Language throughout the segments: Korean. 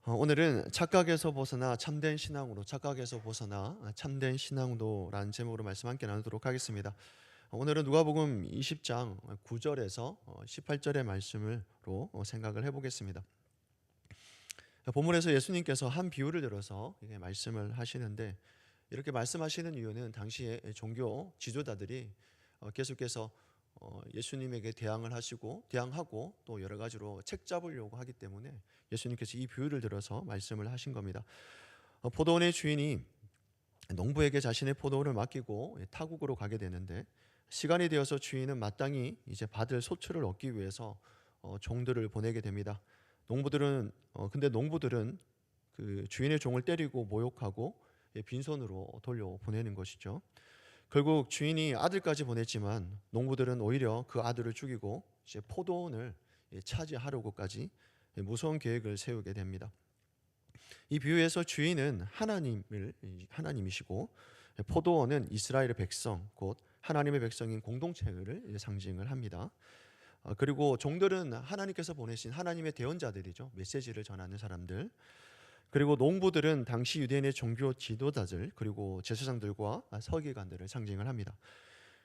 오늘은 착각에서 벗어나 참된 신앙으로, 착각에서 벗어나 참된 신앙으로라는 제목으로 말씀 함께 나누도록 하겠습니다. 오늘은 누가복음 20장 9절에서 18절의 말씀으로 생각을 해보겠습니다. 본문에서 예수님께서 한 비유를 들어서 말씀을 하시는데, 이렇게 말씀하시는 이유는 당시에 종교 지도자들이 계속해서 예수님에게 대항하고 또 여러 가지로 책 잡으려고 하기 때문에 예수님께서 이 비유를 들어서 말씀을 하신 겁니다. 포도원의 주인이 농부에게 자신의 포도원을 맡기고 타국으로 가게 되는데, 시간이 되어서 주인은 마땅히 이제 받을 소출을 얻기 위해서 종들을 보내게 됩니다. 근데 농부들은 그 주인의 종을 때리고 모욕하고 빈손으로 돌려 보내는 것이죠. 결국 주인이 아들까지 보냈지만 농부들은 오히려 그 아들을 죽이고 이제 포도원을 차지하려고까지 무서운 계획을 세우게 됩니다. 이 비유에서 주인은 하나님이시고, 포도원은 이스라엘의 백성, 곧 하나님의 백성인 공동체를 상징을 합니다. 그리고 종들은 하나님께서 보내신 하나님의 대언자들이죠. 메시지를 전하는 사람들. 그리고 농부들은 당시 유대인의 종교 지도자들, 그리고 제사장들과 서기관들을 상징을 합니다.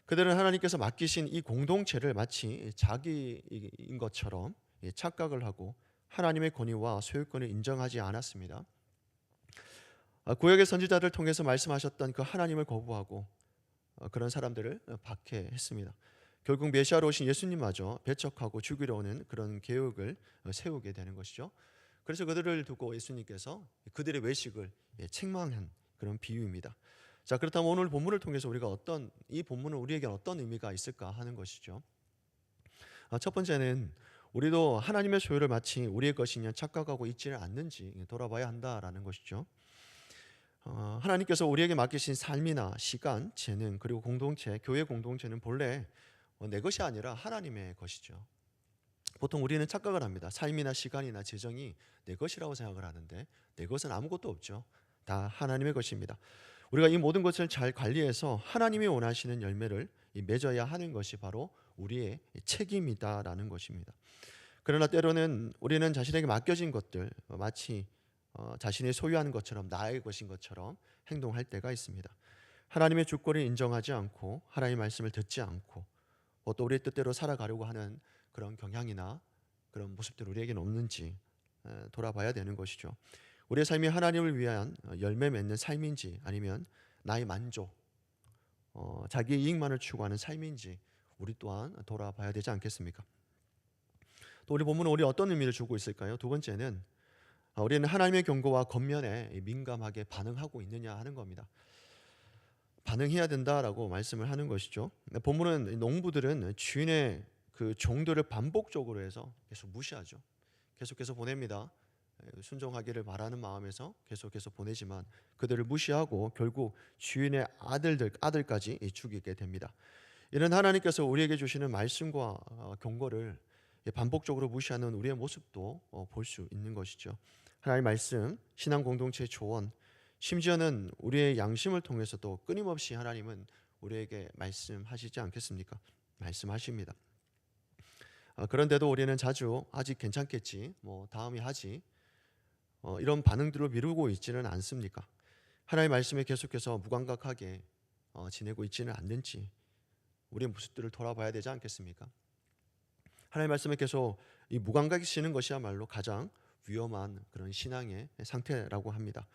그들은 하나님께서 맡기신 이 공동체를 마치 자기인 것처럼 착각을 하고 하나님의 권위와 소유권을 인정하지 않았습니다. 구약의 선지자를 통해서 말씀하셨던 그 하나님을 거부하고 그런 사람들을 박해했습니다. 결국 메시아로 오신 예수님마저 배척하고 죽이려 오는 그런 계획을 세우게 되는 것이죠. 그래서 그들을 두고 예수님께서 그들의 외식을 책망한 그런 비유입니다. 자, 그렇다면 오늘 본문을 통해서 이 본문은 우리에게 어떤 의미가 있을까 하는 것이죠. 첫 번째는 우리도 하나님의 소유를 마치 우리의 것이냐 착각하고 있지는 않는지 돌아봐야 한다라는 것이죠. 하나님께서 우리에게 맡기신 삶이나 시간, 재능, 그리고 공동체, 교회 공동체는 본래 내 것이 아니라 하나님의 것이죠. 보통 우리는 착각을 합니다. 삶이나 시간이나 재정이 내 것이라고 생각을 하는데, 내 것은 아무것도 없죠. 다 하나님의 것입니다. 우리가 이 모든 것을 잘 관리해서 하나님이 원하시는 열매를 맺어야 하는 것이 바로 우리의 책임이다라는 것입니다. 그러나 때로는 우리는 자신에게 맡겨진 것들 마치 자신이 소유하는 것처럼, 나의 것인 것처럼 행동할 때가 있습니다. 하나님의 주권을 인정하지 않고 하나님의 말씀을 듣지 않고 또 우리의 뜻대로 살아가려고 하는 그런 경향이나 그런 모습들 우리에게는 없는지 돌아봐야 되는 것이죠. 우리의 삶이 하나님을 위한 열매 맺는 삶인지, 아니면 나의 만족, 자기의 이익만을 추구하는 삶인지 우리 또한 돌아봐야 되지 않겠습니까? 또 우리 본문은 우리 어떤 의미를 주고 있을까요? 두 번째는 우리는 하나님의 경고와 권면에 민감하게 반응하고 있느냐 하는 겁니다. 반응해야 된다라고 말씀을 하는 것이죠. 본문은 농부들은 주인의 그 종들을 반복적으로 해서 계속 무시하죠. 계속해서 보냅니다. 순종하기를 바라는 마음에서 계속해서 보내지만 그들을 무시하고 결국 주인의 아들까지 죽이게 됩니다. 이런 하나님께서 우리에게 주시는 말씀과 경고를 반복적으로 무시하는 우리의 모습도 볼 수 있는 것이죠. 하나님의 말씀, 신앙 공동체의 조언, 심지어는 우리의 양심을 통해서도 끊임없이 하나님은 우리에게 말씀하시지 않겠습니까? 말씀하십니다. 그런데도 우리는 자주 아직 괜찮겠지, 다음에 하지, 이런 반응들을 미루고 있지는 않습니까? 하나님의 말씀에 계속해서 무감각하게 지내고 있지는 않는지 우리의 모습들을 돌아봐야 되지 않겠습니까? 하나님의 말씀에 계속 이 무감각해지는 것이야말로 가장 위험한 그런 신앙의 상태라고 합니다.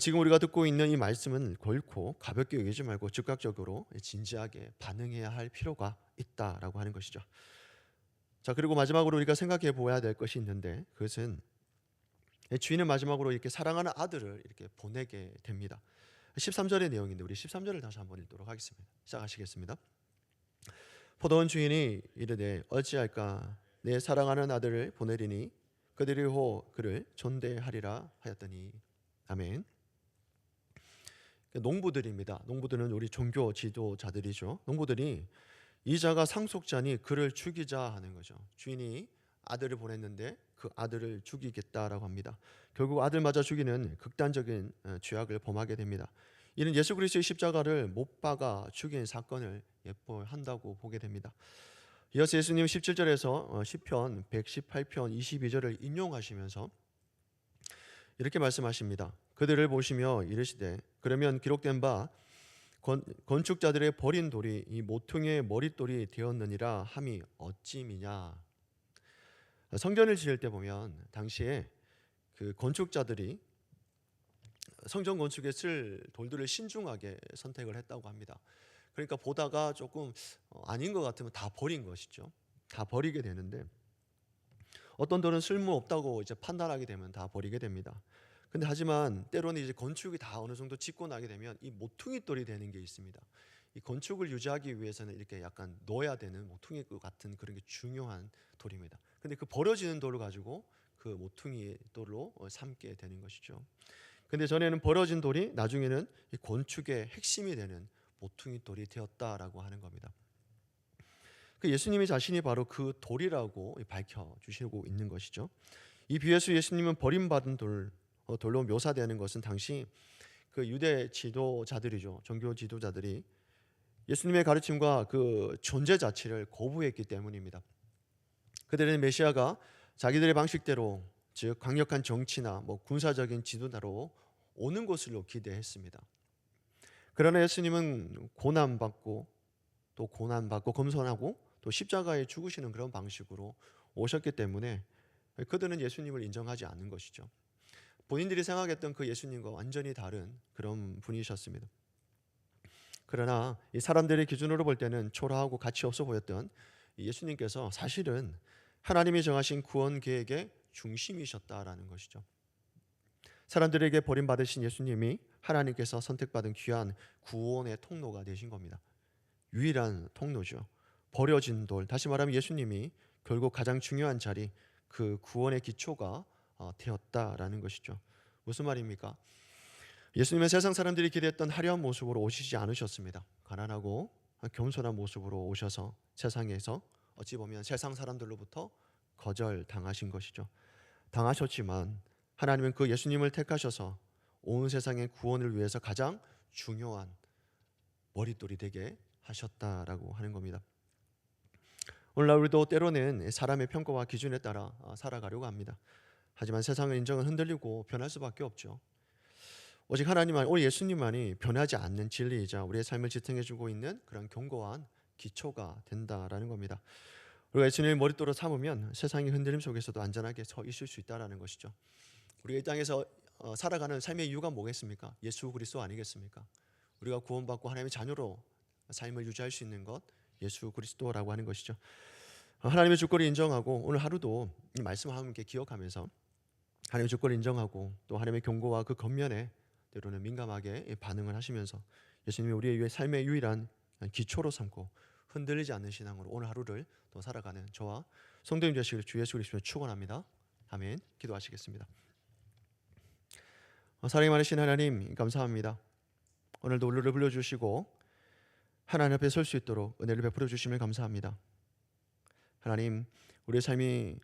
지금 우리가 듣고 있는 이 말씀은 결코 가볍게 여기지 말고 즉각적으로 진지하게 반응해야 할 필요가 있다라고 하는 것이죠. 자, 그리고 마지막으로 우리가 생각해 보아야 될 것이 있는데, 그것은 주인은 마지막으로 이렇게 사랑하는 아들을 이렇게 보내게 됩니다. 13절의 내용인데 우리 13절을 다시 한번 읽도록 하겠습니다. 시작하시겠습니다. 포도원 주인이 이르되 어찌할까, 내 사랑하는 아들을 보내리니 그들이 그를 존대하리라 하였더니. 아멘. 농부들입니다. 농부들은 우리 종교 지도자들이죠. 농부들이 이 자가 상속자니 그를 죽이자 하는 거죠. 주인이 아들을 보냈는데 그 아들을 죽이겠다라고 합니다. 결국 아들마저 죽이는 극단적인 죄악을 범하게 됩니다. 이는 예수 그리스도의 십자가를 못 박아 죽인 사건을 예포한다고 보게 됩니다. 이어서 예수님 17절에서 시편 118편 22절을 인용하시면서 이렇게 말씀하십니다. 그들을 보시며 이르시되 그러면 기록된 바 건축자들의 버린 돌이 이 모퉁이의 머릿돌이 되었느니라 함이 어찌미냐. 성전을 지을 때 보면 당시에 그 건축자들이 성전 건축에 쓸 돌들을 신중하게 선택을 했다고 합니다. 그러니까 보다가 조금 아닌 것 같으면 다 버린 것이죠. 다 버리게 되는데 어떤 돌은 쓸모없다고 이제 판단하게 되면 다 버리게 됩니다. 근데 하지만 때로는 이제 건축이 다 어느 정도 짓고 나게 되면 이 모퉁이 돌이 되는 게 있습니다. 이 건축을 유지하기 위해서는 이렇게 약간 넣어야 되는 모퉁이 같은 그런 게 중요한 돌입니다. 근데 그 버려지는 돌을 가지고 그 모퉁이 돌로 삼게 되는 것이죠. 근데 전에는 버려진 돌이 나중에는 이 건축의 핵심이 되는 모퉁이 돌이 되었다라고 하는 겁니다. 그 예수님이 자신이 바로 그 돌이라고 밝혀 주시고 있는 것이죠. 이 비유에서 예수님은 버림받은 돌로 묘사되는 것은 당시 그 유대 지도자들이죠. 종교 지도자들이 예수님의 가르침과 그 존재 자체를 거부했기 때문입니다. 그들은 메시아가 자기들의 방식대로 즉 강력한 정치나 군사적인 지도자로 오는 것으로 기대했습니다. 그러나 예수님은 고난받고 겸손하고 또 십자가에 죽으시는 그런 방식으로 오셨기 때문에 그들은 예수님을 인정하지 않는 것이죠. 본인들이 생각했던 그 예수님과 완전히 다른 그런 분이셨습니다. 그러나 이 사람들의 기준으로 볼 때는 초라하고 가치 없어 보였던 예수님께서 사실은 하나님이 정하신 구원 계획의 중심이셨다라는 것이죠. 사람들에게 버림받으신 예수님이 하나님께서 선택받은 귀한 구원의 통로가 되신 겁니다. 유일한 통로죠. 버려진 돌, 다시 말하면 예수님이 결국 가장 중요한 자리, 그 구원의 기초가 되었다라는 것이죠. 무슨 말입니까? 예수님은 세상 사람들이 기대했던 화려한 모습으로 오시지 않으셨습니다. 가난하고 겸손한 모습으로 오셔서 세상에서 어찌 보면 세상 사람들로부터 거절당하신 것이죠. 당하셨지만 하나님은 그 예수님을 택하셔서 온 세상의 구원을 위해서 가장 중요한 머릿돌이 되게 하셨다라고 하는 겁니다. 오늘날 우리도 때로는 사람의 평가와 기준에 따라 살아가려고 합니다. 하지만 세상의 인정은 흔들리고 변할 수밖에 없죠. 오직 하나님만, 오직 예수님만이 변하지 않는 진리이자 우리의 삶을 지탱해주고 있는 그런 견고한 기초가 된다라는 겁니다. 우리가 예수님의 머릿돌을 삼으면 세상의 흔들림 속에서도 안전하게 서 있을 수 있다라는 것이죠. 우리가 이 땅에서 살아가는 삶의 이유가 뭐겠습니까? 예수 그리스도 아니겠습니까? 우리가 구원받고 하나님의 자녀로 삶을 유지할 수 있는 것, 예수 그리스도라고 하는 것이죠. 하나님의 주권을 인정하고 오늘 하루도 이 말씀을 함께 기억하면서 하나님의 주권을 인정하고 또 하나님의 경고와 그 겉면에 때로는 민감하게 반응을 하시면서 예수님이 우리의 삶의 유일한 기초로 삼고 흔들리지 않는 신앙으로 오늘 하루를 또 살아가는 저와 성도님 되시기를 주 예수 그리스도로 축원합니다. 아멘. 기도하시겠습니다. 사랑이 많으신 하나님 감사합니다. 오늘도 우리를 불러주시고 하나님 앞에 설 수 있도록 은혜를 베풀어 주시면 감사합니다. 하나님, 우리의 삶이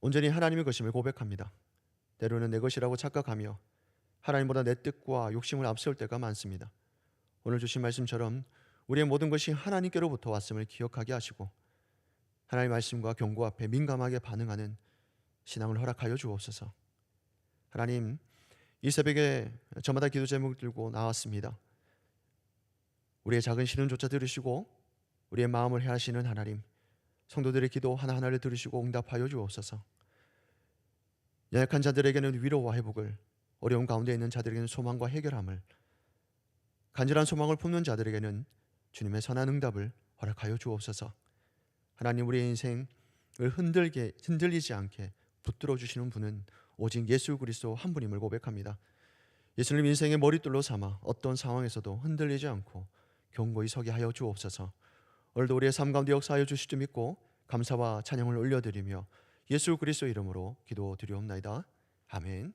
온전히 하나님의 것임을 고백합니다. 때로는 내 것이라고 착각하며 하나님보다 내 뜻과 욕심을 앞세울 때가 많습니다. 오늘 주신 말씀처럼 우리의 모든 것이 하나님께로부터 왔음을 기억하게 하시고 하나님의 말씀과 경고 앞에 민감하게 반응하는 신앙을 허락하여 주옵소서. 하나님, 이 새벽에 저마다 기도 제목을 들고 나왔습니다. 우리의 작은 시름조차 들으시고 우리의 마음을 헤아시는 하나님, 성도들의 기도 하나하나를 들으시고 응답하여 주옵소서. 연약한 자들에게는 위로와 회복을, 어려운 가운데 있는 자들에게는 소망과 해결함을, 간절한 소망을 품는 자들에게는 주님의 선한 응답을 허락하여 주옵소서. 하나님, 우리의 인생을 흔들리지 않게 붙들어 주시는 분은 오직 예수 그리스도 한 분임을 고백합니다. 예수님 인생의 머릿돌로 삼아 어떤 상황에서도 흔들리지 않고 견고히 서게 하여 주옵소서. 오늘도 우리의 삶 가운데 역사하여 주실 줄 믿고 감사와 찬양을 올려드리며 예수 그리스도 이름으로 기도드리옵나이다. 아멘.